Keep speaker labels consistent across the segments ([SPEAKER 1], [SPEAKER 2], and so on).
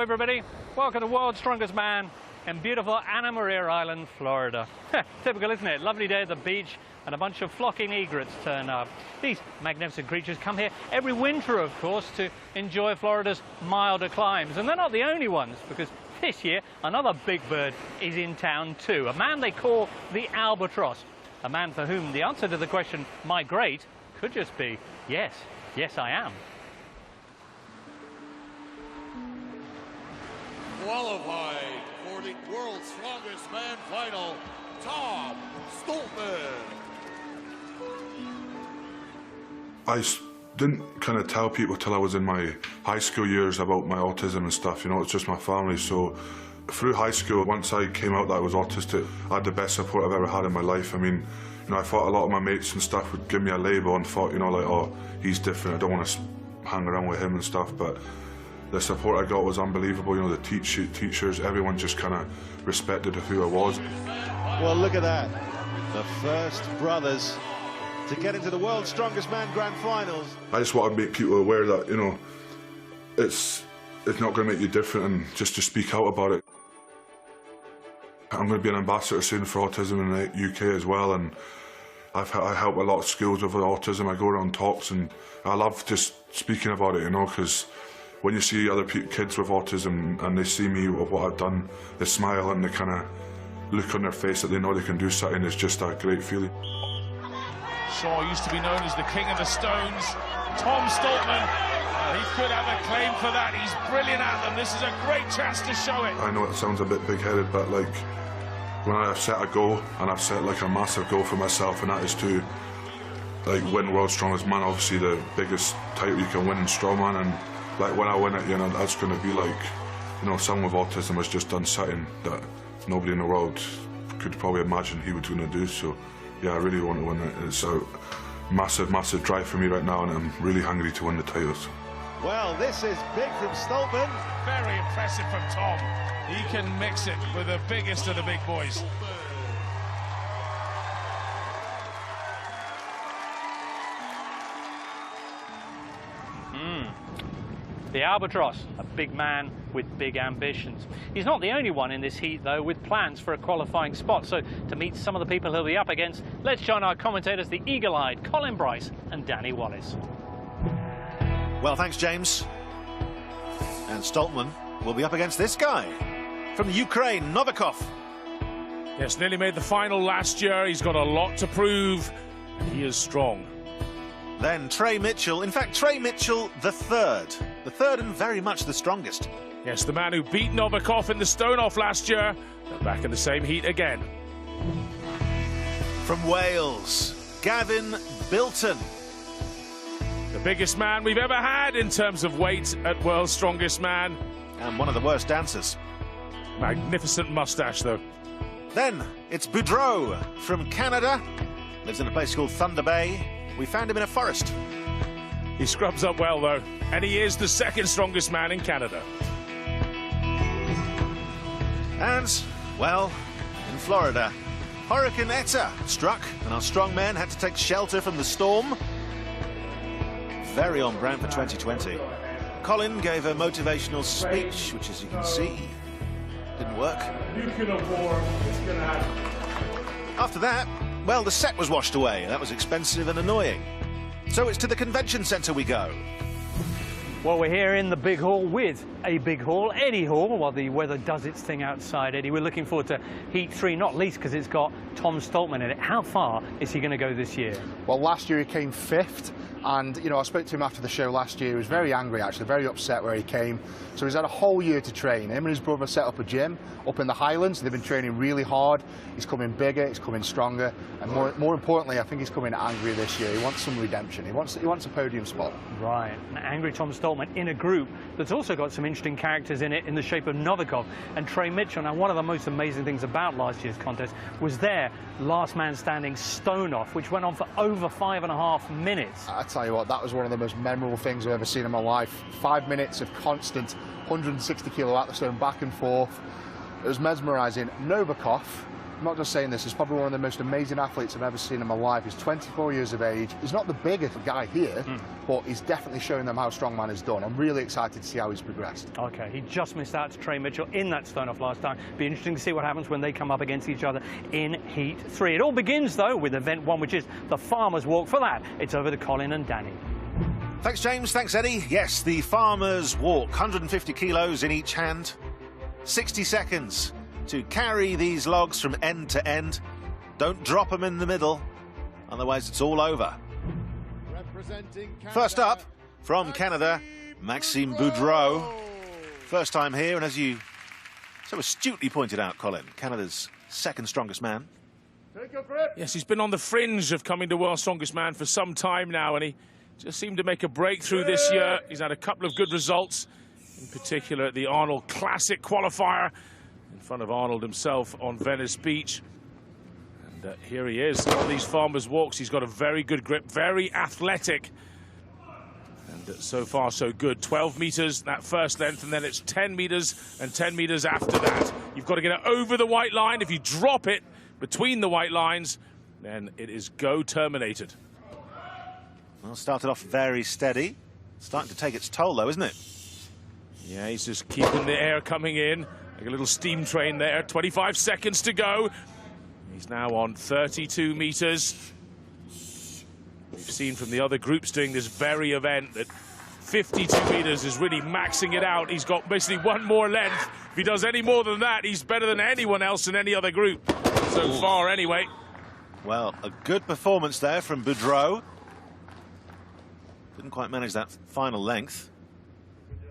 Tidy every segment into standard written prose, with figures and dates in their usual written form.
[SPEAKER 1] everybody. Welcome to World's Strongest Man in beautiful Anna Maria Island, Florida. Typical, isn't it? Lovely day at the beach and a bunch of flocking egrets turn up. These magnificent creatures come here every winter, of course, to enjoy Florida's milder climes. And they're not the only ones, because this year another big bird is in town too. A man they call the albatross. A man for whom the answer to the question, migrate, could just be, yes, yes I am.
[SPEAKER 2] Qualified for the World's Strongest Man final, Tom Stoltman.
[SPEAKER 3] I didn't kind of tell people till I was in my high school years about my autism and stuff, you know, it's just my family. So through high school, once I came out that I was autistic, I had the best support I've ever had in my life. I mean, you know, I thought a lot of my mates and stuff would give me a label and thought, you know, like, oh, he's different, I don't want to hang around with him and stuff, but the support I got was unbelievable. You know, the teachers, everyone just kind of respected who I was.
[SPEAKER 4] Well, look at that. The first brothers to get into the World's Strongest Man Grand Finals.
[SPEAKER 3] I just want to make people aware that, you know, it's not going to make you different, and just to speak out about it. I'm going to be an ambassador soon for autism in the UK as well, and I help a lot of schools with autism. I go around talks, and I love just speaking about it, you know, because when you see other kids with autism and they see me with what I've done, they smile and they kind of look on their face that they know they can do something. It's just a great feeling.
[SPEAKER 5] Shaw used to be known as the King of the Stones. Tom Stoltman, he could have a claim for that. He's brilliant at them. This is a great chance to show it.
[SPEAKER 3] I know it sounds a bit big-headed, but like when I've set a goal, and I've set like a massive goal for myself, and that is to like win World's Strongest Man, obviously the biggest title you can win in strongman, and like when I win it, you know, that's going to be like, you know, someone with autism has just done something that nobody in the world could probably imagine he was going to do. So yeah, I really want to win it. It's a massive, massive drive for me right now, and I'm really hungry to win the titles.
[SPEAKER 4] Well, this is big from Stoltman.
[SPEAKER 5] Very impressive from Tom. He can mix it with the biggest of the big boys.
[SPEAKER 1] The albatross, a big man with big ambitions. He's not the only one in this heat, though, with plans for a qualifying spot. So to meet some of the people he'll be up against, let's join our commentators, the eagle-eyed Colin Bryce and Danny Wallace.
[SPEAKER 4] Well, thanks, James. And Stoltman will be up against this guy from the Ukraine, Novikov.
[SPEAKER 5] Yes, nearly made the final last year. He's got a lot to prove, and he is strong.
[SPEAKER 4] Then Trey Mitchell, in fact, Trey Mitchell the third and very much the strongest.
[SPEAKER 5] Yes, the man who beat Novikov in the stone-off last year, they're back in the same heat again.
[SPEAKER 4] From Wales, Gavin Bilton.
[SPEAKER 5] The biggest man we've ever had in terms of weight at World's Strongest Man.
[SPEAKER 4] And one of the worst dancers.
[SPEAKER 5] Magnificent moustache, though.
[SPEAKER 4] Then it's Boudreault from Canada. Lives in a place called Thunder Bay. We found him in a forest.
[SPEAKER 5] He scrubs up well, though, and he is the second strongest man in Canada.
[SPEAKER 4] And, well, in Florida, Hurricane Eta struck, and our strong men had to take shelter from the storm. Very on brand for 2020. Colin gave a motivational speech, which, as you can see, didn't work.
[SPEAKER 5] Nuclear war is going to happen.
[SPEAKER 4] After that, well, the set was washed away. That was expensive and annoying. So it's to the convention centre we go.
[SPEAKER 1] Well, we're here in the big hall with a big hall, Eddie Hall, while the weather does its thing outside. Eddie, we're looking forward to Heat 3, not least because it's got Tom Stoltman in it. How far is he going to go this year?
[SPEAKER 6] Well, last year he came 5th, and, you know, I spoke to him after the show last year. He was very angry, actually, very upset where he came. So he's had a whole year to train. Him and his brother set up a gym up in the Highlands. They've been training really hard. He's coming bigger, he's coming stronger, and more importantly, I think he's coming angry this year. He wants some redemption. He wants a podium spot.
[SPEAKER 1] Right, an angry Tom Stoltman in a group that's also got some interesting characters in it in the shape of Novikov and Trey Mitchell. Now, one of the most amazing things about last year's contest was their last man standing stone-off, which went on for over 5.5 minutes.
[SPEAKER 6] I tell you what, that was one of the most memorable things I've ever seen in my life. 5 minutes of constant 160 kilo out the stone, back and forth. It was mesmerising. Novikov I'm not just saying this, he's probably one of the most amazing athletes I've ever seen in my life. He's 24 years of age. He's not the biggest guy here, but he's definitely showing them how strongman is done. I'm really excited to see how he's progressed.
[SPEAKER 1] Okay, he just missed out to Trey Mitchell in that stone-off last time. Be interesting to see what happens when they come up against each other in Heat 3. It all begins, though, with event 1, which is the Farmers' Walk. For that, it's over to Colin and Danny.
[SPEAKER 4] Thanks, James. Thanks, Eddie. Yes, the Farmers' Walk, 150 kilos in each hand, 60 seconds to carry these logs from end to end. Don't drop them in the middle, otherwise it's all over. First up, from Canada, Maxime Boudreault. First time here, and as you so astutely pointed out, Colin, Canada's second strongest man.
[SPEAKER 5] Yes, he's been on the fringe of coming to World's Strongest Man for some time now, and he just seemed to make a breakthrough this year. He's had a couple of good results, in particular at the Arnold Classic qualifier in front of Arnold himself on Venice Beach. And here he is on these Farmers' Walks. He's got a very good grip, very athletic. And so far, so good. 12 meters, that first length, and then it's 10 meters and 10 meters after that. You've got to get it over the white line. If you drop it between the white lines, then it is go terminated.
[SPEAKER 4] Well, started off very steady. Starting to take its toll, though, isn't it?
[SPEAKER 5] Yeah, he's just keeping the air coming in. Like a little steam train there. 25 seconds to go. He's now on 32 meters. We've seen from the other groups doing this very event that 52 meters is really maxing it out. He's got basically one more length. If he does any more than that, he's better than anyone else in any other group. So far, anyway.
[SPEAKER 4] Well, a good performance there from Boudreault. Didn't quite manage that final length.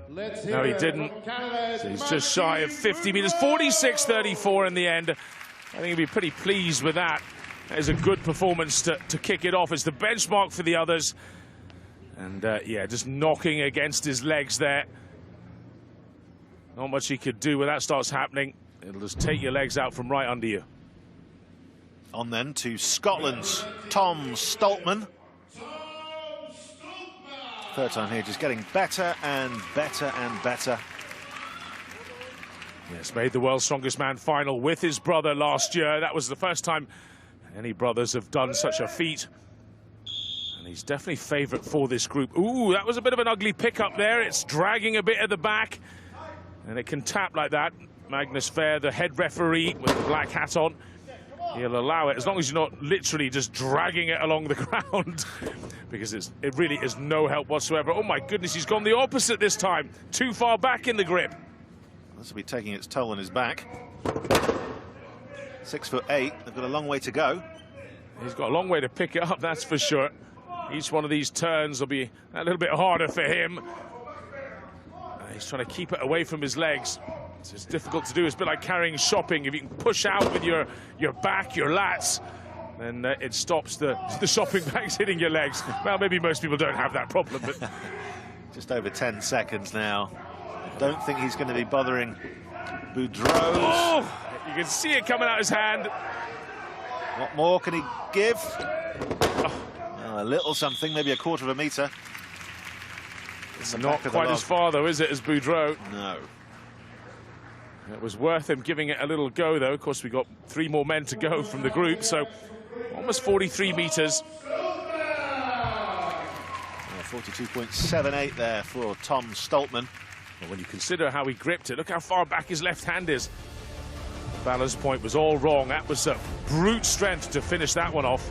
[SPEAKER 5] No, he didn't. So he's just shy of 50 meters. 46.34 in the end. I think he'll be pretty pleased with that. That is a good performance to kick it off. It's the benchmark for the others. And, yeah, just knocking against his legs there. Not much he could do when that starts happening. It'll just take your legs out from right under you.
[SPEAKER 4] On then to Scotland's Tom Stoltman. Third time here, just getting better and better and better.
[SPEAKER 5] Yes, made the World's Strongest Man final with his brother last year. That was the first time any brothers have done such a feat. And he's definitely favourite for this group. Ooh, that was a bit of an ugly pickup there. It's dragging a bit at the back. And it can tap like that. Magnus Fair, the head referee with the black hat on, he'll allow it as long as you're not literally just dragging it along the ground. Because it really is no help whatsoever. Oh my goodness, he's gone the opposite this time. Too far back in the grip.
[SPEAKER 4] This will be taking its toll on his back. 6'8". They've got a long way to go.
[SPEAKER 5] He's got a long way to pick it up, that's for sure. Each one of these turns will be a little bit harder for him. He's trying to keep it away from his legs. It's difficult to do. It's a bit like carrying shopping. If you can push out with your back, your lats, then it stops the shopping bags hitting your legs. Well, maybe most people don't have that problem, but
[SPEAKER 4] just over 10 seconds now. Don't think he's going to be bothering Boudreault.
[SPEAKER 5] Oh, you can see it coming out his hand.
[SPEAKER 4] What more can he give? Well, a little something, maybe a quarter of a metre.
[SPEAKER 5] It's not quite as far, though, is it, as Boudreault?
[SPEAKER 4] No.
[SPEAKER 5] It was worth him giving it a little go, though. Of course, we got 3 more men to go from the group, so almost 43 metres.
[SPEAKER 4] 42.78 there for Tom Stoltman.
[SPEAKER 5] Well, when you consider how he gripped it, look how far back his left hand is. Balance point was all wrong. That was a brute strength to finish that one off.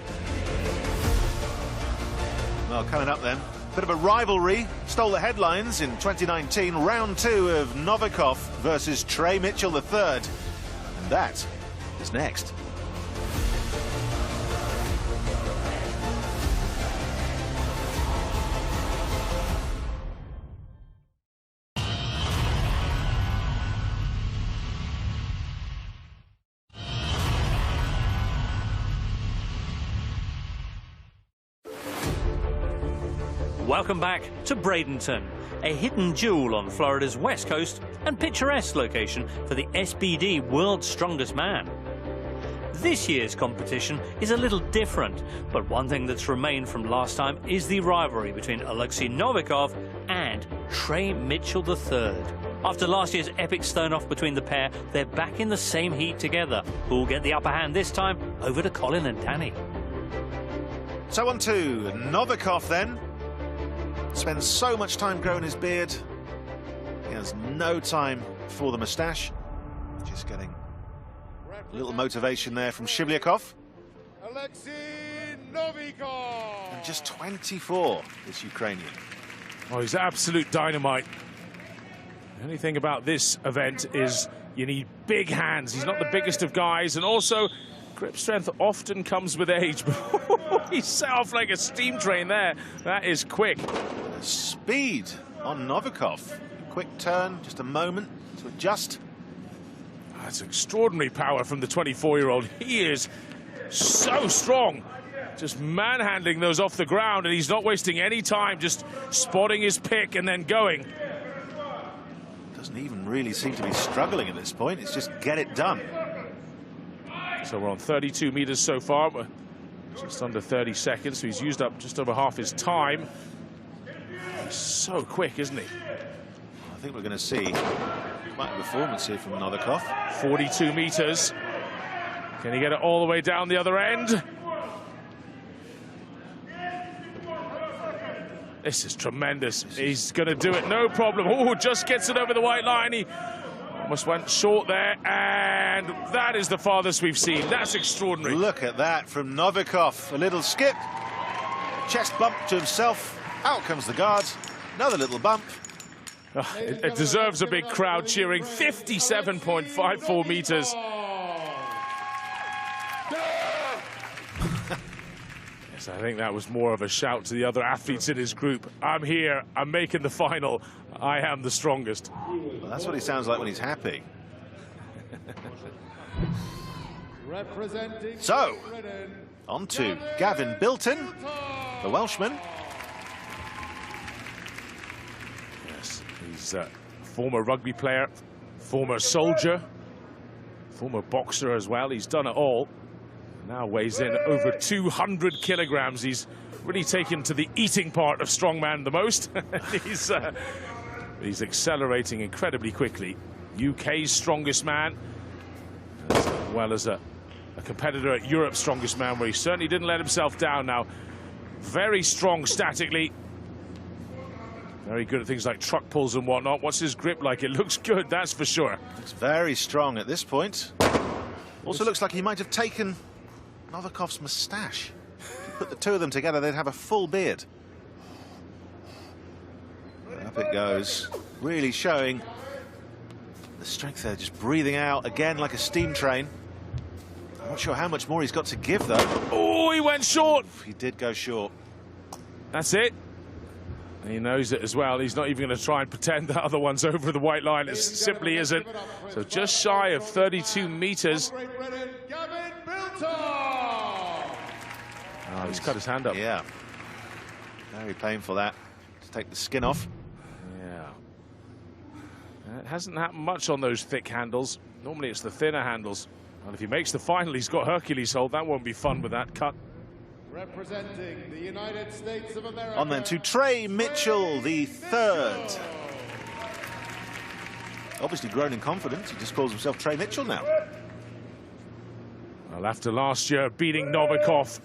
[SPEAKER 4] Well, coming up then, bit of a rivalry. Stole the headlines in 2019, round 2 of Novikov versus Trey Mitchell III. And that is next.
[SPEAKER 1] Welcome back to Bradenton, a hidden jewel on Florida's west coast and picturesque location for the SBD World's Strongest Man. This year's competition is a little different, but one thing that's remained from last time is the rivalry between Oleksii Novikov and Trey Mitchell III. After last year's epic stone-off between the pair, they're back in the same heat together. Who'll get the upper hand this time? Over to Colin and Danny.
[SPEAKER 4] So on to Novikov then. Spends so much time growing his beard. He has no time for the moustache. Just getting a little motivation there from Shibliakov.
[SPEAKER 2] Oleksii Novikov.
[SPEAKER 4] And just 24, this Ukrainian.
[SPEAKER 5] Oh, he's absolute dynamite. The only thing about this event is you need big hands. He's not the biggest of guys, and also grip strength often comes with age. He set off like a steam train there. That is quick.
[SPEAKER 4] Speed on Novikov. Quick turn, just a moment to adjust.
[SPEAKER 5] That's extraordinary power from the 24-year-old. He is so strong. Just manhandling those off the ground, and he's not wasting any time, just spotting his pick and then going.
[SPEAKER 4] Doesn't even really seem to be struggling at this point. It's just get it done.
[SPEAKER 5] So we're on 32 meters so far. We're just under 30 seconds, so he's used up just over half his time. He's so quick, isn't he?
[SPEAKER 4] I think we're going to see quite a performance here from Novikov.
[SPEAKER 5] 42 meters. Can he get it all the way down the other end? This is tremendous. He's going to do it, no problem. Oh, just gets it over the white line. He almost went short there, and that is the farthest we've seen. That's extraordinary.
[SPEAKER 4] Look at that from Novikov. A little skip, chest bump to himself. Out comes the guard. Another little bump.
[SPEAKER 5] Oh, it deserves a big crowd cheering. 57.54 meters. Yes, I think that was more of a shout to the other athletes in his group. I'm here, I'm making the final, I am the strongest.
[SPEAKER 4] Well, that's what he sounds like when he's happy. So, on to Gavin Bilton, the Welshman.
[SPEAKER 5] Yes, he's a former rugby player, former soldier, former boxer as well. He's done it all. Now weighs in over 200 kilograms. He's really taken to the eating part of strongman the most. He's accelerating incredibly quickly. UK's strongest man, as well as a competitor at Europe's strongest man, where he certainly didn't let himself down. Now, very strong statically. Very good at things like truck pulls and whatnot. What's his grip like? It looks good, that's for sure.
[SPEAKER 4] Looks very strong at this point. Also looks like he might have taken Novikov's moustache. If you put the two of them together, they'd have a full beard. Up it goes, really showing the strength there, just breathing out again like a steam train. I'm not sure how much more he's got to give, though.
[SPEAKER 5] Oh, he went short.
[SPEAKER 4] He did go short.
[SPEAKER 5] That's it. He knows it as well. He's not even going to try and pretend that other one's over the white line. It simply isn't. So just shy of 32 meters.
[SPEAKER 2] Gavin Bilton.
[SPEAKER 5] Oh, he's cut his hand up.
[SPEAKER 4] Yeah. Very painful, that. To take the skin off.
[SPEAKER 5] Yeah. It hasn't happened much on those thick handles. Normally it's the thinner handles. And if he makes the final, he's got Hercules hold. That won't be fun with that cut.
[SPEAKER 2] Representing the United States of America.
[SPEAKER 4] On then to Trey Mitchell, the third. Obviously grown in confidence. He just calls himself Trey Mitchell now.
[SPEAKER 5] Well, after last year beating Novikov,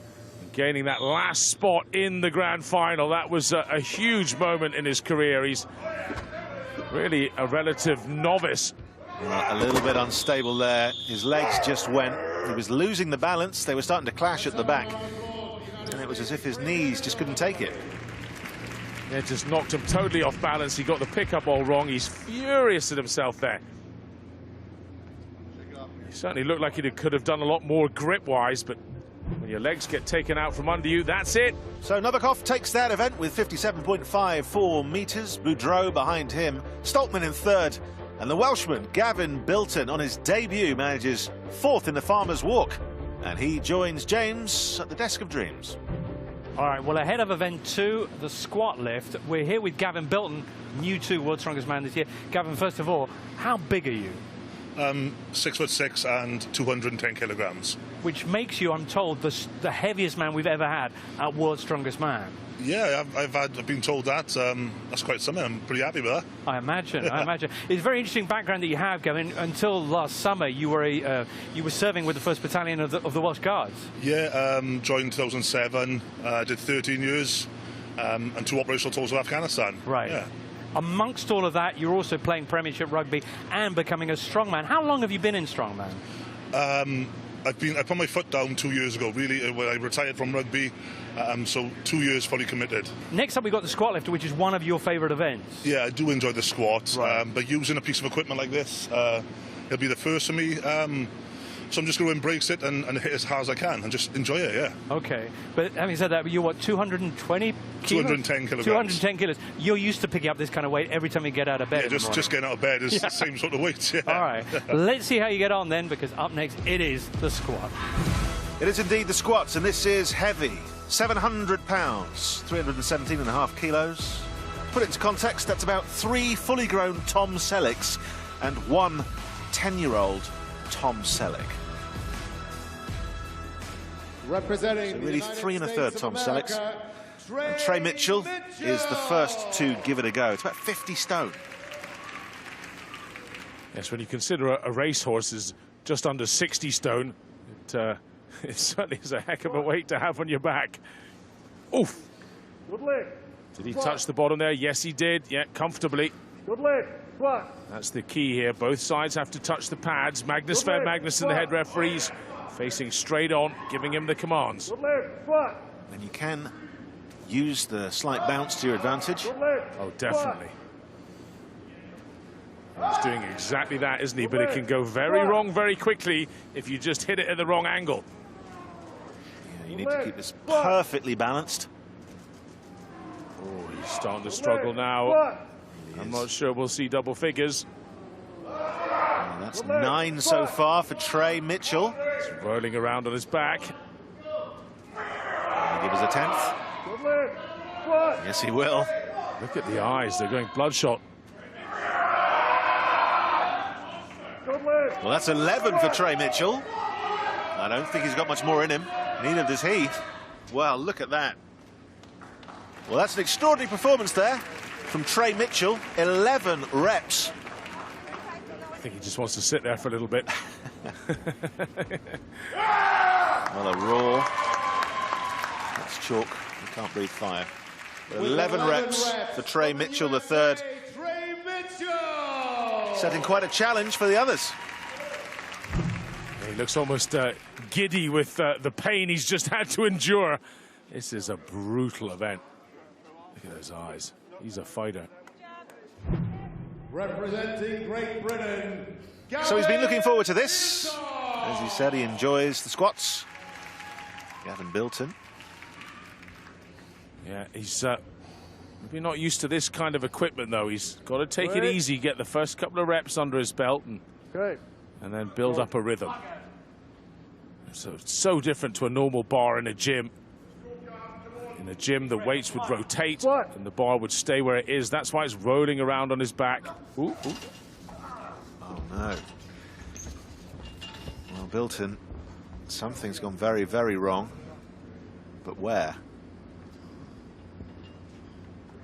[SPEAKER 5] gaining that last spot in the grand final, that was a huge moment in his career. He's really a relative novice.
[SPEAKER 4] A little bit unstable there. His legs just went. He was losing the balance. They were starting to clash at the back. And it was as if his knees just couldn't take it.
[SPEAKER 5] It just knocked him totally off balance. He got the pickup all wrong. He's furious at himself there. He certainly looked like he could have done a lot more grip-wise, but when your legs get taken out from under you, that's it.
[SPEAKER 4] So Novikov takes that event with 57.54 meters. Boudreault behind him. Stoltman in third. And the Welshman, Gavin Bilton, on his debut, manages fourth in the Farmer's Walk. And he joins James at the Desk of Dreams.
[SPEAKER 1] All right, well, ahead of event 2, the squat lift, we're here with Gavin Bilton, new to World's Strongest Man this year. Gavin, first of all, how big are you?
[SPEAKER 7] 6'6" and 210 kilograms.
[SPEAKER 1] Which makes you, I'm told, the heaviest man we've ever had at World's Strongest Man.
[SPEAKER 7] Yeah, I've been told that. That's quite something. I'm pretty happy with that.
[SPEAKER 1] I imagine. I imagine. It's a very interesting background that you have, Gavin. Until last summer, you were serving with the 1st Battalion of the Welsh Guards.
[SPEAKER 7] Yeah, joined 2007. Did 13 years and 2 operational tours of Afghanistan.
[SPEAKER 1] Right.
[SPEAKER 7] Yeah.
[SPEAKER 1] Amongst all of that, you're also playing Premiership rugby and becoming a strongman. How long have you been in strongman?
[SPEAKER 7] I put my foot down 2 years ago, really, when I retired from rugby. So 2 years fully committed.
[SPEAKER 1] Next up, we've got the squat lifter, which is one of your favourite events.
[SPEAKER 7] Yeah, I do enjoy the squat,
[SPEAKER 1] right.
[SPEAKER 7] But using a piece of equipment like this, it'll be the first for me. So I'm just going to embrace it and hit as hard as I can and just enjoy it, yeah.
[SPEAKER 1] Okay, but having said that, you're what, 220 kilos?
[SPEAKER 7] 210 kilograms.
[SPEAKER 1] 210 kilos. You're used to picking up this kind of weight every time you get out of bed.
[SPEAKER 7] Yeah, just getting out of bed is the same sort of weight, yeah.
[SPEAKER 1] All right, let's see how you get on then, because up next it is the squat.
[SPEAKER 4] It is indeed the squats, and this is heavy. 700 pounds, 317.5 kilos. To put it into context, that's about 3 fully grown Tom Sellecks and 1 10-year-old Tom Selleck.
[SPEAKER 2] Representing
[SPEAKER 4] so really 3 1/3 Tom Sellecks. And Trey Mitchell is the first to give it a go. It's about 50 stone.
[SPEAKER 5] Yes, when you consider a racehorse is just under 60 stone, it certainly is a heck of a weight to have on your back. Oof.
[SPEAKER 8] Good leg.
[SPEAKER 5] Did he touch the bottom there? Yes, he did. Yeah, comfortably.
[SPEAKER 8] Good leg. Squat.
[SPEAKER 5] That's the key here. Both sides have to touch the pads. Magnus Fair Magnuson, the head referees, facing straight on, giving him the commands.
[SPEAKER 8] Good leg. Squat.
[SPEAKER 4] And you can use the slight bounce to your advantage.
[SPEAKER 8] Good leg.
[SPEAKER 5] Oh, definitely. He's doing exactly that, isn't he? But it can go very wrong very quickly if you just hit it at the wrong angle.
[SPEAKER 4] Yeah, you need to keep this perfectly balanced.
[SPEAKER 5] Oh, he's starting to struggle now. I'm not sure we'll see double figures.
[SPEAKER 4] And that's 9 so far for Trey Mitchell.
[SPEAKER 5] He's rolling around on his back.
[SPEAKER 4] Will he give us a 10th? Yes, he will.
[SPEAKER 5] Look at the eyes. They're going bloodshot.
[SPEAKER 4] Well, that's 11 for Trey Mitchell. I don't think he's got much more in him. Neither does he. Well, look at that. Well, that's an extraordinary performance there from Trey Mitchell. 11 reps.
[SPEAKER 5] I think he just wants to sit there for a little bit.
[SPEAKER 4] Well, a roar. That's chalk. You can't breathe fire. But 11 reps for Trey Mitchell, the third. Setting quite a challenge for the others.
[SPEAKER 5] He looks almost giddy with the pain he's just had to endure. This is a brutal event. Look at those eyes. He's a fighter.
[SPEAKER 2] Representing Great Britain.
[SPEAKER 4] So he's been looking forward to this. As he said, he enjoys the squats. Gavin Bilton.
[SPEAKER 5] Yeah, he's maybe not used to this kind of equipment, though. He's got to take it easy, get the first couple of reps under his belt, and then build up a rhythm. So it's so different to a normal bar in a gym. In a gym, the weights would rotate, and the bar would stay where it is. That's why it's rolling around on his back. Ooh, ooh.
[SPEAKER 4] Oh, no. Well, Bilton, something's gone very, very wrong. But where?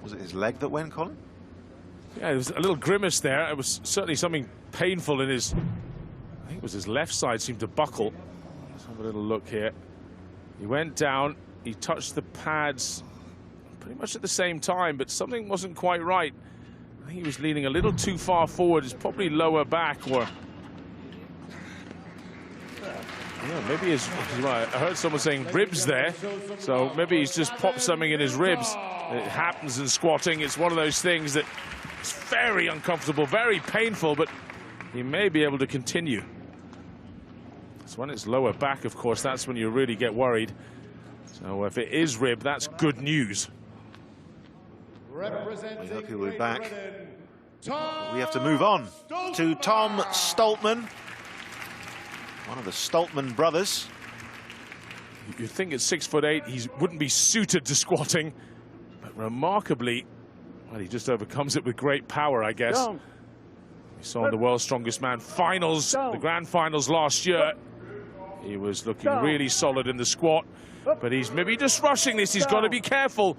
[SPEAKER 4] Was it his leg that went, Colin?
[SPEAKER 5] Yeah, there was a little grimace there. It was certainly something painful in his... I think it was his left side seemed to buckle. Let's have a little look here. He went down. He touched the pads pretty much at the same time, but something wasn't quite right. I think he was leaning a little too far forward. It's probably lower back, or... Yeah, maybe his... I heard someone saying ribs there, so maybe he's just popped something in his ribs. It happens in squatting. It's one of those things that is very uncomfortable, very painful, but he may be able to continue. So when it's lower back, of course, that's when you really get worried. So if it is rib, that's good news.
[SPEAKER 4] We hope he'll be back. We have to move on to Tom Stoltman, one of the Stoltman brothers.
[SPEAKER 5] You'd think at 6'8", he wouldn't be suited to squatting, but remarkably, well, he just overcomes it with great power, I guess. You saw in the World's Strongest Man finals, the grand finals last year. He was looking really solid in the squat, but he's maybe just rushing this. He's got to be careful.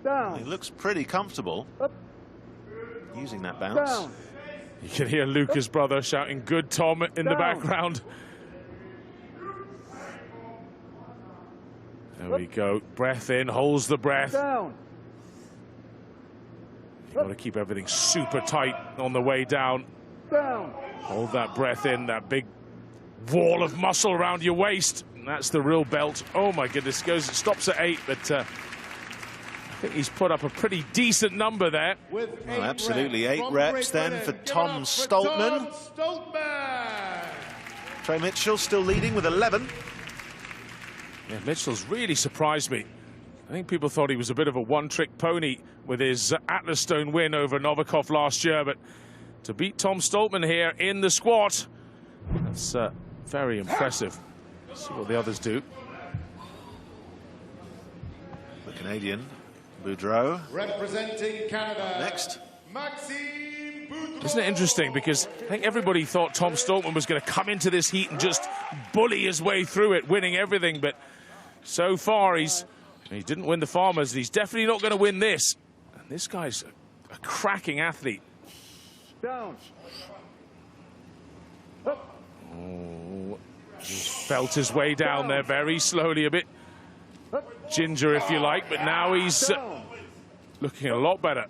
[SPEAKER 4] He looks pretty comfortable using that bounce.
[SPEAKER 5] You can hear Luca's brother shouting, "Good Tom," in the background. There we go. Breath in, holds the breath. You've got to keep everything super tight on the way down. Hold that breath in, that big wall of muscle around your waist. And that's the real belt. Oh my goodness, it stops at 8, but I think he's put up a pretty decent number there.
[SPEAKER 4] Well, absolutely, 8 reps then for Tom Stoltman. Trey Mitchell still leading with 11.
[SPEAKER 5] Yeah, Mitchell's really surprised me. I think people thought he was a bit of a one-trick pony with his Atlas Stone win over Novikov last year, but to beat Tom Stoltman here in the squat, that's very impressive. Let's see what the others do.
[SPEAKER 4] The Canadian, Boudreault.
[SPEAKER 2] Representing Canada.
[SPEAKER 4] Next.
[SPEAKER 2] Maxime Boudreault.
[SPEAKER 5] Isn't it interesting? Because I think everybody thought Tom Stoltman was going to come into this heat and just bully his way through it, winning everything. But so far, he didn't win the Farmers. And he's definitely not going to win this. And this guy's a cracking athlete.
[SPEAKER 8] Down.
[SPEAKER 5] Oh, he's felt his way down there very slowly, a bit ginger, if you like. But now he's looking a lot better.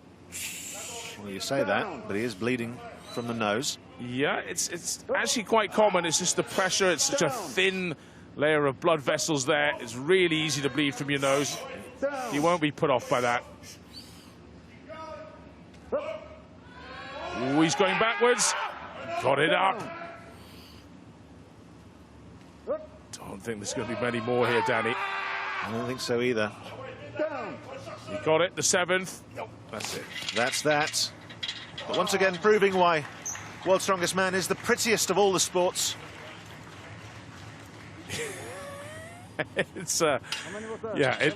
[SPEAKER 4] Well, you say that, but he is bleeding from the nose.
[SPEAKER 5] Yeah, it's actually quite common. It's just the pressure. It's such a thin layer of blood vessels there. It's really easy to bleed from your nose. You won't be put off by that. Ooh, he's going backwards. Got it up. Don't think there's going to be many more here, Danny.
[SPEAKER 4] I don't think so either.
[SPEAKER 5] He got it, the 7th. That's it.
[SPEAKER 4] That's that. But once again, proving why World's Strongest Man is the prettiest of all the sports.
[SPEAKER 5] It's yeah,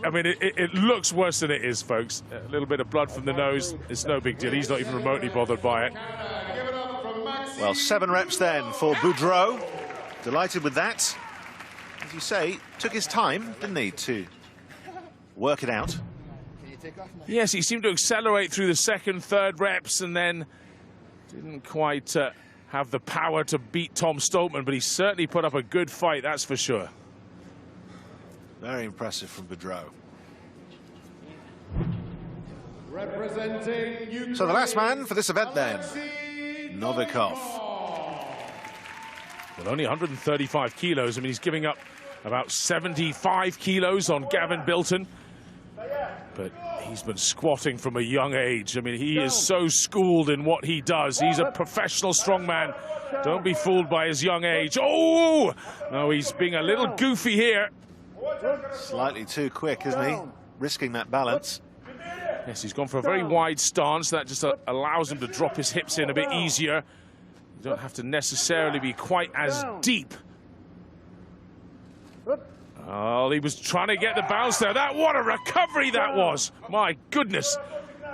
[SPEAKER 5] I mean, it looks worse than it is, folks. A little bit of blood from the nose, it's no big deal. He's not even remotely bothered by it.
[SPEAKER 4] Well, 7 reps then for Boudreault. Delighted with that. As you say, took his time, didn't he, to work it out.
[SPEAKER 5] Yes, he seemed to accelerate through the 2nd, 3rd reps and then didn't quite have the power to beat Tom Stoltman, but he certainly put up a good fight, that's for sure.
[SPEAKER 4] Very impressive from Boudreault.
[SPEAKER 2] Representing Ukraine.
[SPEAKER 4] So the last man for this event then, Novikov.
[SPEAKER 5] Well, only 135 kilos. I mean, he's giving up about 75 kilos on Gavin Bilton. But he's been squatting from a young age. I mean, he is so schooled in what he does. He's a professional strongman. Don't be fooled by his young age. Oh! No, he's being a little goofy here.
[SPEAKER 4] Slightly too quick, isn't he? Risking that balance.
[SPEAKER 5] Yes, he's gone for a very wide stance. That just allows him to drop his hips in a bit easier. You don't have to necessarily be quite as deep. Oh, he was trying to get the bounce there. What a recovery that was. My goodness.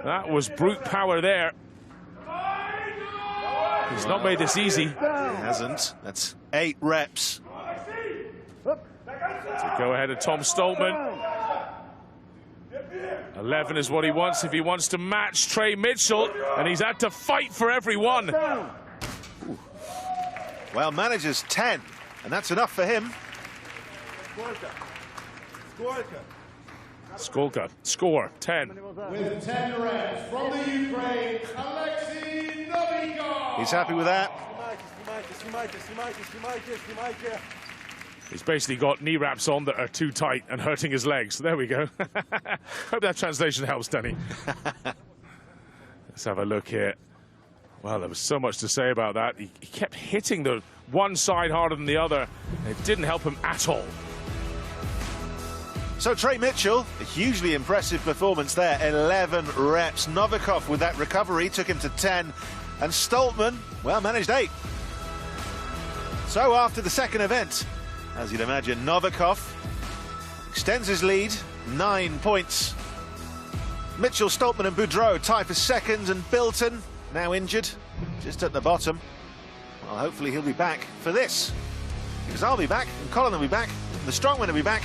[SPEAKER 5] That was brute power there. He's not made this easy.
[SPEAKER 4] He hasn't. That's 8 reps.
[SPEAKER 5] To go ahead of Tom Stoltman. 11 is what he wants if he wants to match Trey Mitchell, and he's had to fight for every one.
[SPEAKER 4] Well, manages 10, and that's enough for him.
[SPEAKER 5] Skolka, score 10.
[SPEAKER 2] With 10 reps from the Ukraine, Oleksii Novikov.
[SPEAKER 4] He's happy with that.
[SPEAKER 5] He's basically got knee wraps on that are too tight and hurting his legs. There we go. Hope that translation helps, Danny. Let's have a look here. Well, there was so much to say about that. He kept hitting the one side harder than the other. It didn't help him at all.
[SPEAKER 4] So Trey Mitchell, a hugely impressive performance there. 11 reps. Novikov with that recovery took him to 10. And Stoltman, well, managed 8. So after the second event, as you'd imagine, Novikov extends his lead, 9 points. Mitchell, Stoltman and Boudreault tie for second, and Bilton, now injured, just at the bottom. Well, hopefully he'll be back for this. Because I'll be back, and Colin will be back, and the strongmen will be back,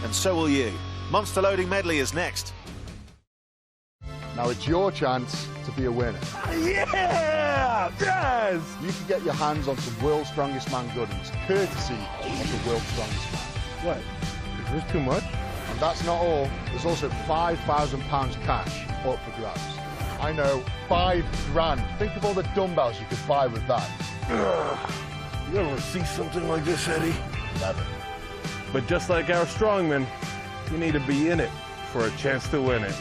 [SPEAKER 4] and so will you. Monster Loading Medley is next.
[SPEAKER 6] Now it's your chance to be a winner.
[SPEAKER 8] Yeah! Yes!
[SPEAKER 6] You can get your hands on some World's Strongest Man goodies, courtesy of the World's Strongest Man.
[SPEAKER 8] What? Is this too much?
[SPEAKER 6] And that's not all. There's also £5,000 cash up for grabs. I know, 5 grand. Think of all the dumbbells you could buy with that.
[SPEAKER 8] You ever see something like this, Eddie?
[SPEAKER 6] Never.
[SPEAKER 8] But just like our strongmen, you need to be in it for a chance to win it.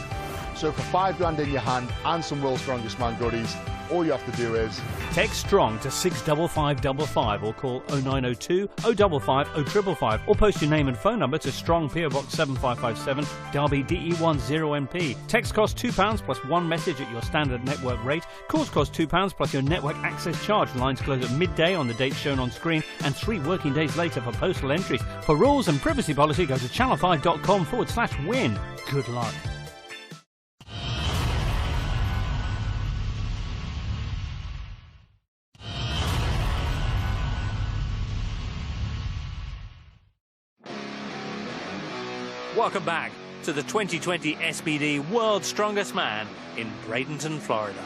[SPEAKER 6] So for 5 grand in your hand and some World's Strongest Man goodies, all you have to do is
[SPEAKER 1] text STRONG to 65555 or call 0902 055 0555 or post your name and phone number to Strong PO Box 7557 Derby DE10NP. Text costs £2 plus 1 message at your standard network rate. Calls cost £2 plus your network access charge. Lines close at midday on the date shown on screen and 3 working days later for postal entries. For rules and privacy policy, go to channel5.com/win. Good luck. Welcome back to the 2020 SBD World's Strongest Man in Bradenton, Florida.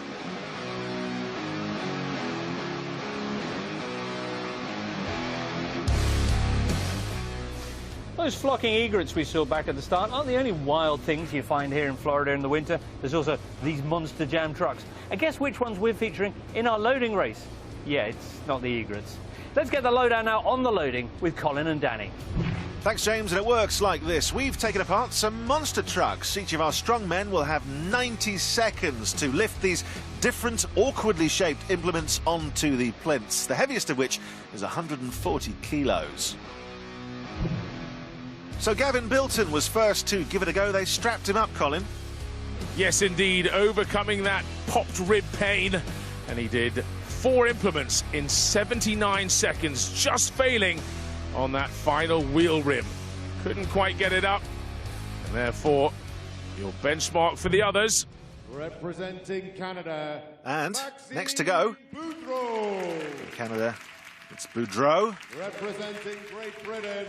[SPEAKER 1] Those flocking egrets we saw back at the start aren't the only wild things you find here in Florida in the winter. There's also these monster jam trucks. And guess which ones we're featuring in our loading race? Yeah, it's not the egrets. Let's get the lowdown now on the loading with Colin and Danny.
[SPEAKER 4] Thanks, James, and it works like this. We've taken apart some monster trucks. Each of our strong men will have 90 seconds to lift these different, awkwardly shaped implements onto the plinths, the heaviest of which is 140 kilos. So Gavin Bilton was first to give it a go. They strapped him up, Colin.
[SPEAKER 5] Yes, indeed, overcoming that popped rib pain. And he did 4 implements in 79 seconds, just failing on that final wheel rim. Couldn't quite get it up, and therefore your benchmark for the others.
[SPEAKER 2] Representing Canada.
[SPEAKER 4] And
[SPEAKER 2] Maxime
[SPEAKER 4] next to go,
[SPEAKER 2] Boudreault.
[SPEAKER 4] in Canada, it's Boudreault.
[SPEAKER 2] Representing Great Britain.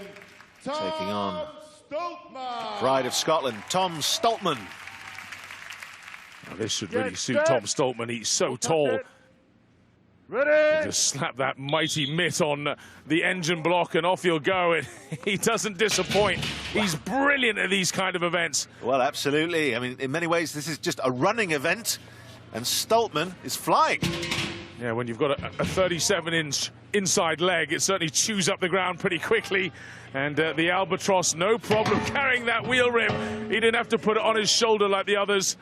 [SPEAKER 4] Taking on
[SPEAKER 2] Stoltman.
[SPEAKER 4] Pride of Scotland, Tom Stoltman.
[SPEAKER 5] Now, this should really suit Tom Stoltman. He's so tall.
[SPEAKER 8] Ready?
[SPEAKER 5] Just slap that mighty mitt on the engine block and off you'll go. He doesn't disappoint. He's brilliant at these kind of events.
[SPEAKER 4] Well, absolutely. I mean, in many ways, this is just a running event, and Stoltman is flying.
[SPEAKER 5] Yeah, when you've got a 37-inch inside leg, it certainly chews up the ground pretty quickly. And the Albatross, no problem carrying that wheel rim. He didn't have to put it on his shoulder like the others.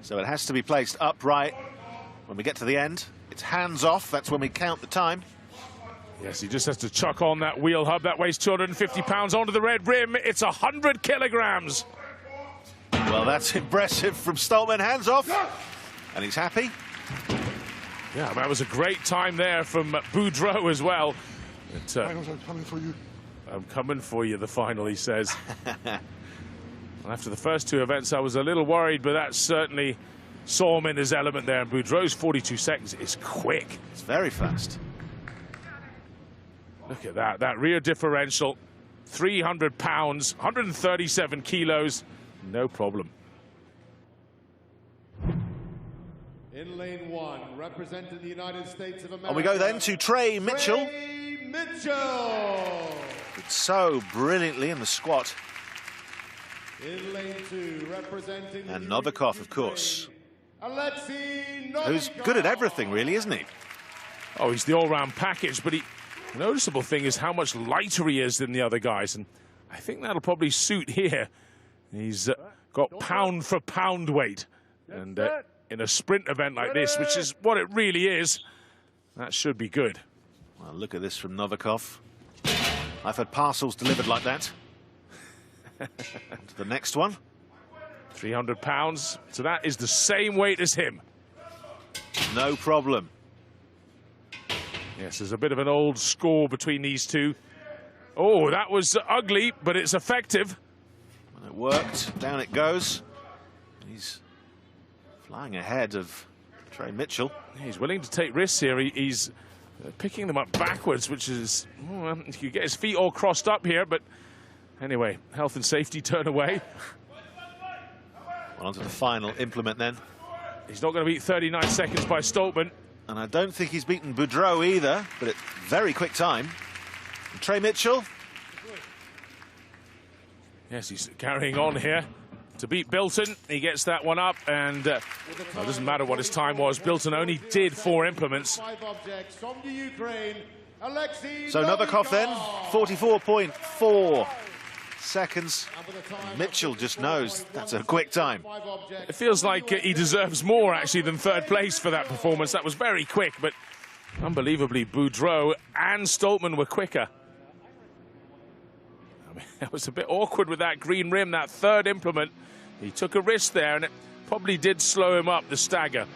[SPEAKER 4] So it has to be placed upright. When we get to the end, it's hands off. That's when we count the time.
[SPEAKER 5] Yes, he just has to chuck on that wheel hub. That weighs 250 pounds onto the red rim. It's 100 kilograms.
[SPEAKER 4] Well, that's impressive from Stoltman. Hands off. And he's happy.
[SPEAKER 5] Yeah, that was a great time there from Boudreault as well. But,
[SPEAKER 3] I'm coming for you.
[SPEAKER 5] I'm coming for you, the final, he says. Well, after the first 2 events, I was a little worried, but that certainly saw him in his element there. And Boudreaux's 42 seconds is quick.
[SPEAKER 4] It's very fast.
[SPEAKER 5] Look at that, that rear differential, 300 pounds, 137 kilos, no problem.
[SPEAKER 2] In lane 1, representing the United States of America.
[SPEAKER 4] And we go then to Trey Mitchell.
[SPEAKER 2] Trey Mitchell.
[SPEAKER 4] Did so brilliantly in the squat.
[SPEAKER 2] In lane 2, representing
[SPEAKER 4] And
[SPEAKER 2] the
[SPEAKER 4] Novikov, of course.
[SPEAKER 2] Oleksii Novikov.
[SPEAKER 4] Who's good at everything, really, isn't he?
[SPEAKER 5] Oh, he's the all-round package, but the noticeable thing is how much lighter he is than the other guys, and I think that'll probably suit here. He's got pound for pound weight, and in a sprint event like this, which is what it really is, that should be good.
[SPEAKER 4] Well, look at this from Novikov. I've had parcels delivered like that. To the next one.
[SPEAKER 5] 300 pounds, so that is the same weight as him.
[SPEAKER 4] No problem.
[SPEAKER 5] Yes, there's a bit of an old score between these two. Oh, that was ugly, but it's effective.
[SPEAKER 4] Well, it worked. Down it goes. He's flying ahead of Trey Mitchell.
[SPEAKER 5] He's willing to take risks here. He's picking them up backwards, which is, well, you could get his feet all crossed up here, but anyway, health and safety turn away.
[SPEAKER 4] Well, on to the final implement then.
[SPEAKER 5] He's not going to beat 39 seconds by Stoltman.
[SPEAKER 4] And I don't think he's beaten Boudreault either, but it's very quick time. And Trey Mitchell.
[SPEAKER 5] Yes, he's carrying on here to beat Bilton. He gets that one up, and it doesn't matter what his time was. Bilton only did 4 implements.
[SPEAKER 2] 5 objects from the Ukraine, Oleksii
[SPEAKER 4] So Novikov then, 44.4 seconds. Mitchell just knows that's a quick time.
[SPEAKER 5] It feels like he deserves more, actually, than 3rd place for that performance. That was very quick, but unbelievably, Boudreault and Stoltman were quicker. I mean, it was a bit awkward with that green rim, that 3rd implement. He took a risk there, and it probably did slow him up, the stagger.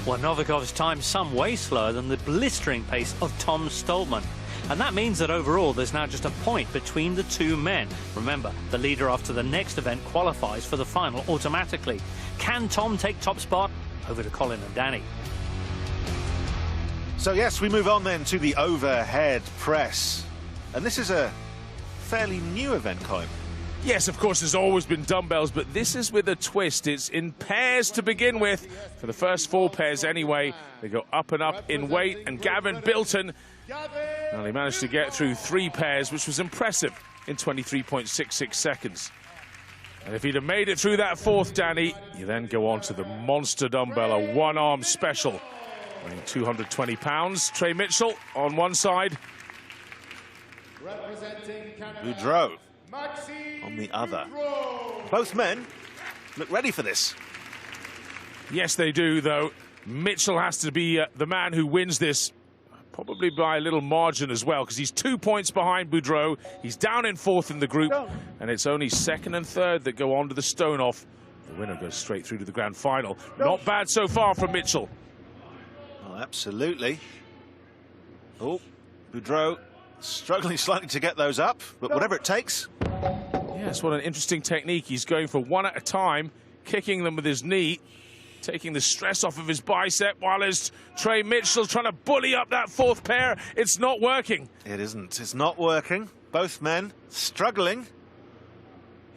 [SPEAKER 1] Well, Novikov's time some way slower than the blistering pace of Tom Stoltman. And that means that overall there's now just a point between the 2 men. Remember, the leader after the next event qualifies for the final automatically. Can Tom take top spot? Over to Colin and Danny.
[SPEAKER 4] So yes, we move on then to the overhead press. And this is a fairly new event, Colin.
[SPEAKER 5] Yes, of course, there's always been dumbbells, but this is with a twist. It's in pairs to begin with. For the first 4 pairs anyway, they go up and up in weight. And Gavin Bilton, well, he managed to get through 3 pairs, which was impressive, in 23.66 seconds. And if he'd have made it through that 4th, Danny, you then go on to the monster dumbbell, a 1-arm special, weighing 220 pounds. Trey Mitchell on one side.
[SPEAKER 4] Boudreault on the other. Both men look ready for this.
[SPEAKER 5] Yes, they do, though. Mitchell has to be the man who wins this, probably by a little margin as well, because he's 2 points behind Boudreault. He's down in 4th in the group, and it's only 2nd and 3rd that go on to the stone-off. The winner goes straight through to the grand final. Not bad so far from Mitchell.
[SPEAKER 4] Oh, absolutely. Oh, Boudreault struggling slightly to get those up, but whatever it takes.
[SPEAKER 5] Yes, what an interesting technique. He's going for 1 at a time, kicking them with his knee, taking the stress off of his bicep, while as Trey Mitchell trying to bully up that 4th pair. It's not working.
[SPEAKER 4] It isn't. It's not working. Both men struggling.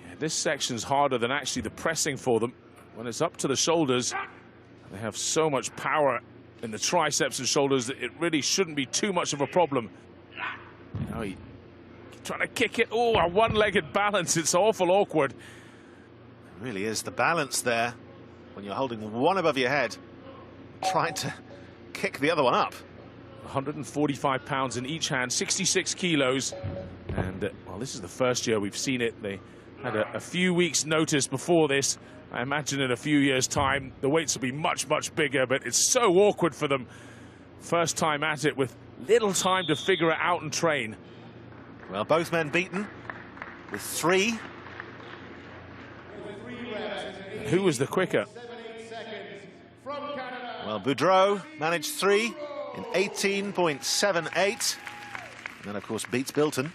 [SPEAKER 5] Yeah, this section's harder than actually the pressing for them. When it's up to the shoulders, they have so much power in the triceps and shoulders that it really shouldn't be too much of a problem. You know, trying to kick it. Oh, a 1-legged balance. It's awful awkward.
[SPEAKER 4] It really is the balance there when you're holding one above your head, trying to kick the other one up.
[SPEAKER 5] 145 pounds in each hand, 66 kilos. And, well, this is the first year we've seen it. They had a few weeks' notice before this. I imagine in a few years' time, the weights will be much, much bigger, but it's so awkward for them. First time at it with little time to figure it out and train.
[SPEAKER 4] Well, both men beaten with 3.
[SPEAKER 5] Who was the quicker?
[SPEAKER 4] Well, Boudreault managed 3 in 18.78. And then, of course, beats Bilton.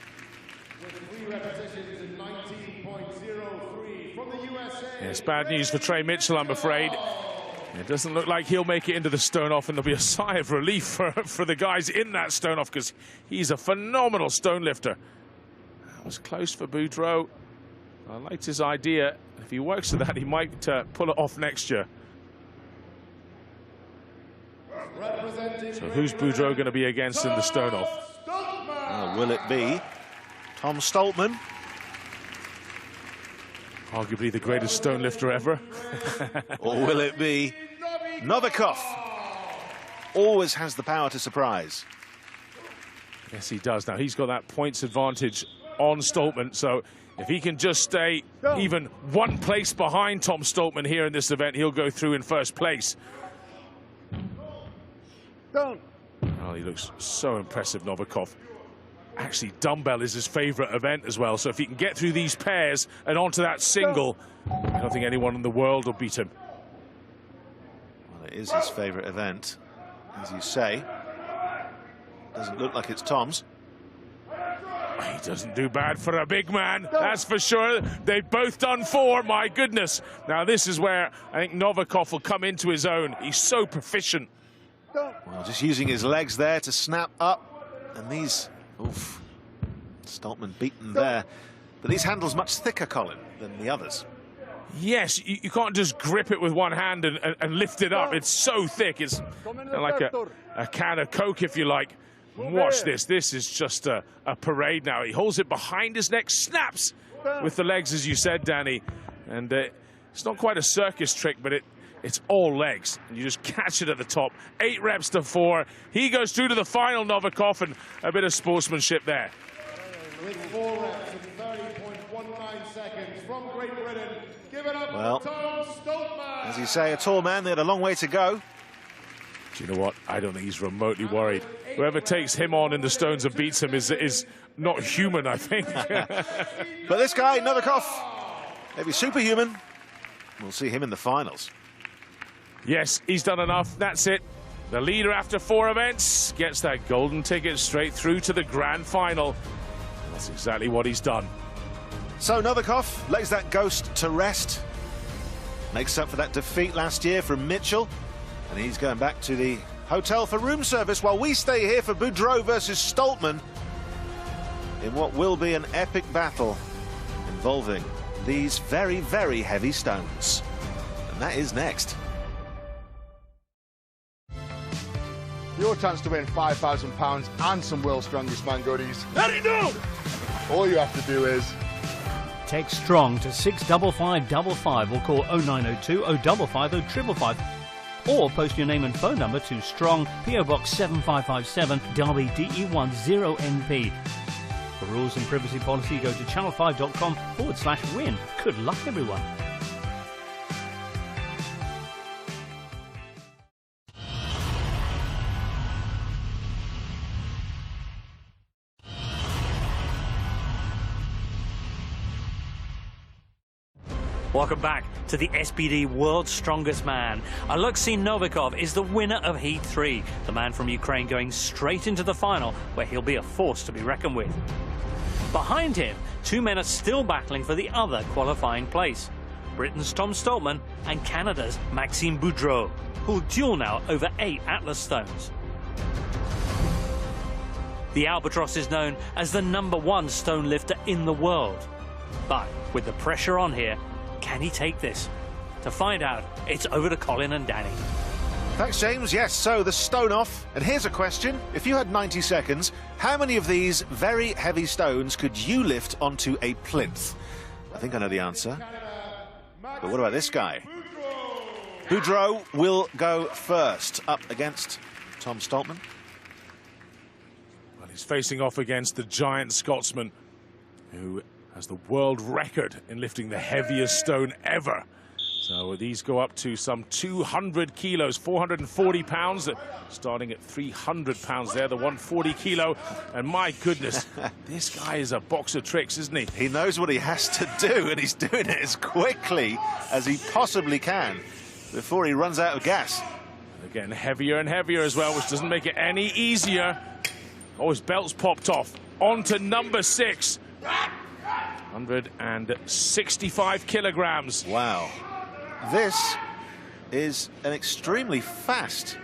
[SPEAKER 5] Yes, bad news for Trey Mitchell, I'm afraid. It doesn't look like he'll make it into the stone-off, and there'll be a sigh of relief for the guys in that stone-off, because he's a phenomenal stone lifter. That was close for Boudreault. I liked his idea. If he works to that, he might pull it off next year. So who's Boudreault going to be against in the stone-off?
[SPEAKER 4] Will it be Tom Stoltman?
[SPEAKER 5] Arguably the greatest stone lifter ever.
[SPEAKER 4] Or will it be Novikov? Always has the power to surprise.
[SPEAKER 5] Yes, he does. Now, he's got that points advantage on Stoltman, so if he can just stay even 1 place behind Tom Stoltman here in this event, he'll go through in 1st place. Oh, he looks so impressive, Novikov. Actually, dumbbell is his favorite event as well, so if he can get through these pairs and onto that single, I don't think anyone in the world will beat him.
[SPEAKER 4] Well, it is his favorite event, as you say. Doesn't look like it's Tom's.
[SPEAKER 5] He doesn't do bad for a big man, that's for sure. They've both done 4, my goodness. Now this is where I think Novikov will come into his own. He's so proficient.
[SPEAKER 4] Well, just using his legs there to snap up. And these, oof, Stoltman beaten there. But these handles much thicker, Colin, than the others.
[SPEAKER 5] Yes, you can't just grip it with one hand and lift it up. It's so thick. It's like a can of Coke, if you like. Watch this. This is just a parade now. He holds it behind his neck, snaps with the legs, as you said, Danny. And it's not quite a circus trick, but it's all legs. And you just catch it at the top. 8 reps to 4. He goes through to the final, Novikov, and a bit of sportsmanship there.
[SPEAKER 2] With 4 reps and 30.19 seconds from Great Britain. Give it up
[SPEAKER 4] Well,
[SPEAKER 2] for Tom Stoltman.
[SPEAKER 4] as you say, a tall man, they had a long way to go.
[SPEAKER 5] Do you know what? I don't think he's remotely worried. Whoever takes him on in the stones and beats him is not human, I think.
[SPEAKER 4] But this guy, Novikov, maybe superhuman. We'll see him in the finals.
[SPEAKER 5] Yes, he's done enough. That's it. The leader after 4 events gets that golden ticket straight through to the grand final. That's exactly what he's done.
[SPEAKER 4] So Novikov lays that ghost to rest. Makes up for that defeat last year from Mitchell. And he's going back to the hotel for room service while we stay here for Boudreault versus Stoltman in what will be an epic battle involving these very, very heavy stones. And that is next.
[SPEAKER 6] Your chance to win £5,000 and some World's Strongest Man goodies.
[SPEAKER 5] How do you do?
[SPEAKER 6] All you have to do is
[SPEAKER 1] Text STRONG to 65555 or call 0902 0550 555 or post your name and phone number to STRONG, PO Box 7557, Derby DE10NP. For rules and privacy policy, go to channel5.com/win. Good luck, everyone. Welcome back to the SPD World's Strongest Man. Oleksii Novikov is the winner of Heat 3, the man from Ukraine going straight into the final, where he'll be a force to be reckoned with. Behind him, 2 men are still battling for the other qualifying place. Britain's Tom Stoltman and Canada's Maxime Boudreault, who'll duel now over 8 Atlas stones. The Albatross is known as the #1 stone lifter in the world. But with the pressure on here, can he take this? To find out, it's over to Colin and Danny.
[SPEAKER 4] Thanks, James. Yes, so the stone off. And here's a question. If you had 90 seconds, how many of these very heavy stones could you lift onto a plinth? I think I know the answer. But what about this guy? Boudreault will go first, up against Tom Stoltman.
[SPEAKER 5] Well, he's facing off against the giant Scotsman, who has the world record in lifting the heaviest stone ever. So these go up to some 200 kilos, 440 pounds, starting at 300 pounds there, the 140 kilo. And my goodness, this guy is a box of tricks, isn't he?
[SPEAKER 4] He knows what he has to do, and he's doing it as quickly as he possibly can before he runs out of gas.
[SPEAKER 5] Again, heavier and heavier as well, which doesn't make it any easier. Oh, his belt's popped off. On to number 6. 165 kilograms.
[SPEAKER 4] Wow. This is an extremely fast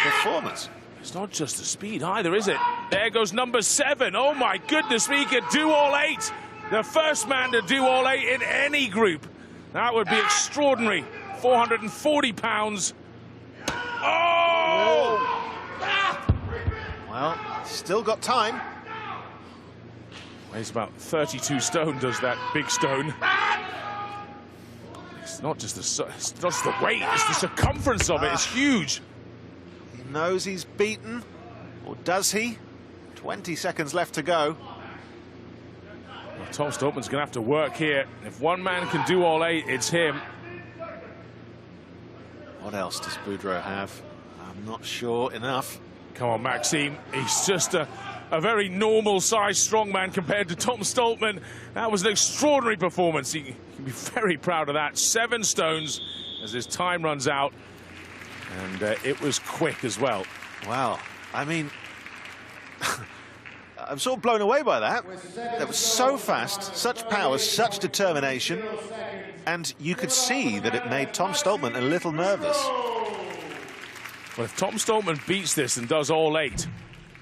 [SPEAKER 4] performance.
[SPEAKER 5] It's not just the speed either, is it? There goes number 7. Oh my goodness, we could do all 8. The first man to do all 8 in any group. That would be extraordinary. 440 pounds. Oh!
[SPEAKER 4] Well, still got time.
[SPEAKER 5] Weighs about 32 stone, does that big stone. It's not just the weight, it's the circumference of it. It's huge.
[SPEAKER 4] He knows he's beaten, or does he? 20 seconds left to go.
[SPEAKER 5] Well, Tom Stoltman's going to have to work here. If one man can do all 8, it's him.
[SPEAKER 4] What else does Boudreault have? I'm not sure enough.
[SPEAKER 5] Come on, Maxime. He's just a very normal-sized strongman compared to Tom Stoltman. That was an extraordinary performance. He can be very proud of that. 7 stones as his time runs out. And it was quick as well.
[SPEAKER 4] Wow. I mean, I'm sort of blown away by that. That was so fast, such power, such determination, and you could see that it made Tom Stoltman a little nervous.
[SPEAKER 5] Well, if Tom Stoltman beats this and does all 8,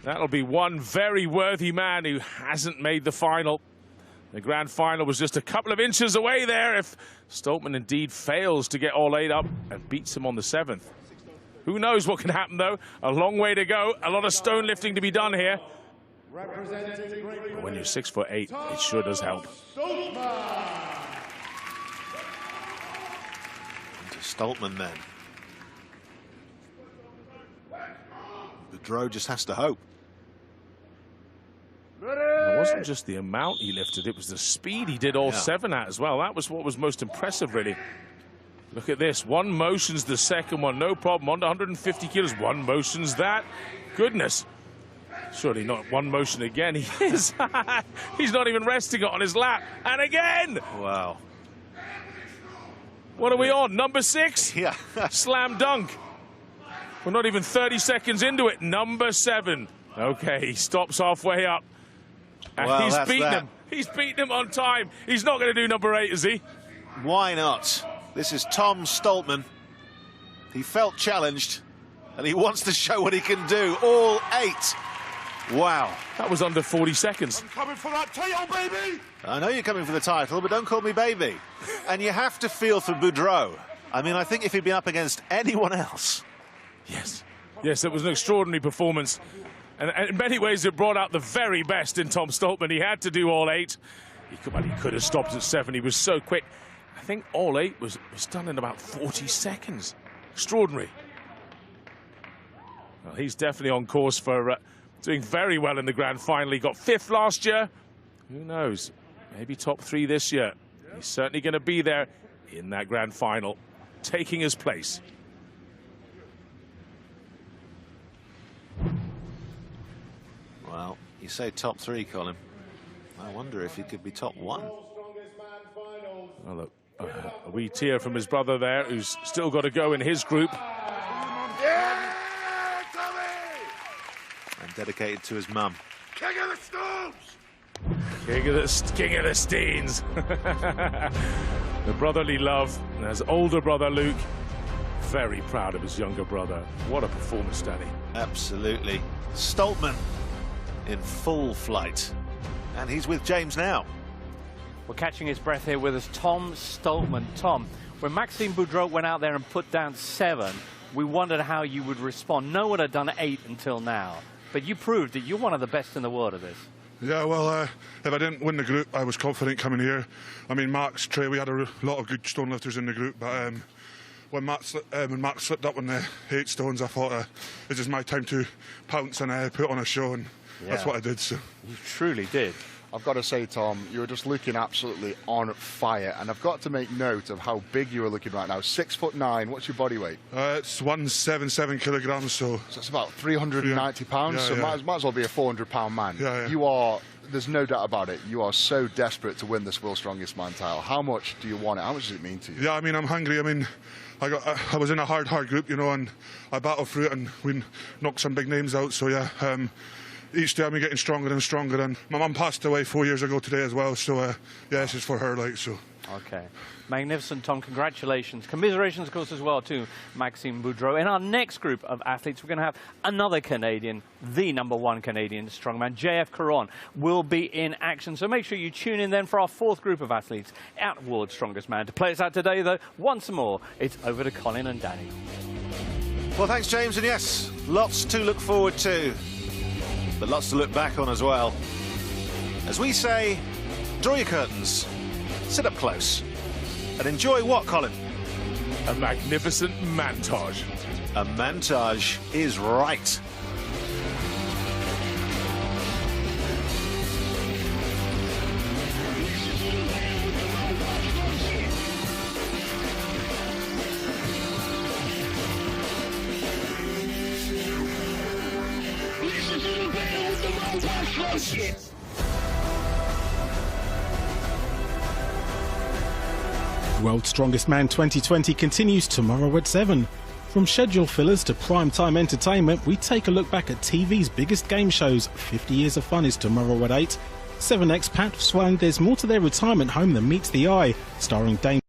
[SPEAKER 5] that'll be one very worthy man who hasn't made the final. The grand final was just a couple of inches away there if Stoltman indeed fails to get all 8 up and beats him on the 7th. Who knows what can happen, though? A long way to go. A lot of stone lifting to be done here. But when you're 6'8", it sure does help.
[SPEAKER 4] Into Stoltman then. Boudreault just has to hope.
[SPEAKER 5] It wasn't just the amount he lifted, it was the speed he did all 7 at as well. That was what was most impressive, really. Look at this. One motion's the second one, no problem. On to 150 kilos. One motion's that. Goodness. Surely not one motion again. He is. He's not even resting it on his lap. And again!
[SPEAKER 4] Wow.
[SPEAKER 5] What are we on? Number 6?
[SPEAKER 4] Yeah.
[SPEAKER 5] Slam dunk. We're not even 30 seconds into it. Number 7. Okay, he stops halfway up. And
[SPEAKER 4] Well,
[SPEAKER 5] he's
[SPEAKER 4] that's
[SPEAKER 5] beaten
[SPEAKER 4] that.
[SPEAKER 5] him. He's beaten him on time. He's not going to do number 8, is he?
[SPEAKER 4] Why not? This is Tom Stoltman. He felt challenged, and he wants to show what he can do. All 8. Wow.
[SPEAKER 5] That was under 40 seconds.
[SPEAKER 2] I'm coming for that title, baby!
[SPEAKER 4] I know you're coming for the title, but don't call me baby. And you have to feel for Boudreault. I mean, I think if he'd been up against anyone else.
[SPEAKER 5] Yes. Yes, it was an extraordinary performance. And in many ways, it brought out the very best in Tom Stoltman. He had to do all 8. He could have stopped at 7. He was so quick. I think all 8 was done in about 40 seconds. Extraordinary. Well, he's definitely on course for doing very well in the grand final. He got 5th last year. Who knows? Maybe top 3 this year. He's certainly going to be there in that grand final, taking his place.
[SPEAKER 4] Well, you say top 3, Colin. I wonder if he could be top 1.
[SPEAKER 5] Well, look, a wee tear from his brother there, who's still got to go in his group.
[SPEAKER 2] Yeah, Tommy!
[SPEAKER 4] And dedicated to his mum.
[SPEAKER 2] King of the Stones!
[SPEAKER 5] King of the Steens. The brotherly love. And as older brother Luke, very proud of his younger brother. What a performance, Danny.
[SPEAKER 4] Absolutely. Stoltman in full flight. And he's with James now.
[SPEAKER 1] We're catching his breath here with us, Tom Stoltman. Tom, when Maxime Boudreault went out there and put down 7, we wondered how you would respond. No one had done 8 until now. But you proved that you're one of the best in the world at this.
[SPEAKER 3] Yeah, well, if I didn't win the group, I was confident coming here. I mean, Max, Trey, we had a lot of good stone lifters in the group, but when Max slipped up on the 8 stones, I thought this is my time to pounce and put on a show, and that's what I did. So
[SPEAKER 1] You truly did.
[SPEAKER 6] I've got to say, Tom, you were just looking absolutely on fire, and I've got to make note of how big you are looking right now. 6'9". What's your body weight?
[SPEAKER 3] it's 177 kilograms, so
[SPEAKER 6] That's about 390 pounds.
[SPEAKER 3] Yeah,
[SPEAKER 6] so
[SPEAKER 3] yeah.
[SPEAKER 6] might as well be a 400-pound man.
[SPEAKER 3] Yeah, yeah.
[SPEAKER 6] You are. There's no doubt about it. You are so desperate to win this World's Strongest Man title. How much do you want it? How much does it mean to you?
[SPEAKER 3] yeah. I mean, I'm hungry. I mean, I was in a hard group, you know, and I battled through it, and we knocked some big names out. So yeah. Each day I'm getting stronger and stronger, and my mum passed away 4 years ago today as well, so yeah, this is for her, like, so.
[SPEAKER 1] Okay. Magnificent, Tom. Congratulations. Commiserations, of course, as well to Maxime Boudreault. In our next group of athletes, we're going to have another Canadian, the #1 Canadian strongman, JF Caron, will be in action. So make sure you tune in then for our 4th group of athletes at World's Strongest Man. To play us out today, though, once more, it's over to Colin and Danny.
[SPEAKER 4] Well, thanks, James, and yes, lots to look forward to, but lots to look back on as well. As we say, draw your curtains, sit up close, and enjoy what, Colin?
[SPEAKER 5] A magnificent montage.
[SPEAKER 4] A montage is right.
[SPEAKER 9] World's Strongest Man 2020 continues tomorrow at 7. From schedule fillers to prime-time entertainment, we take a look back at TV's biggest game shows. 50 Years of Fun is tomorrow at 8. 7 expats find there's more to their retirement home than meets the eye, starring Dame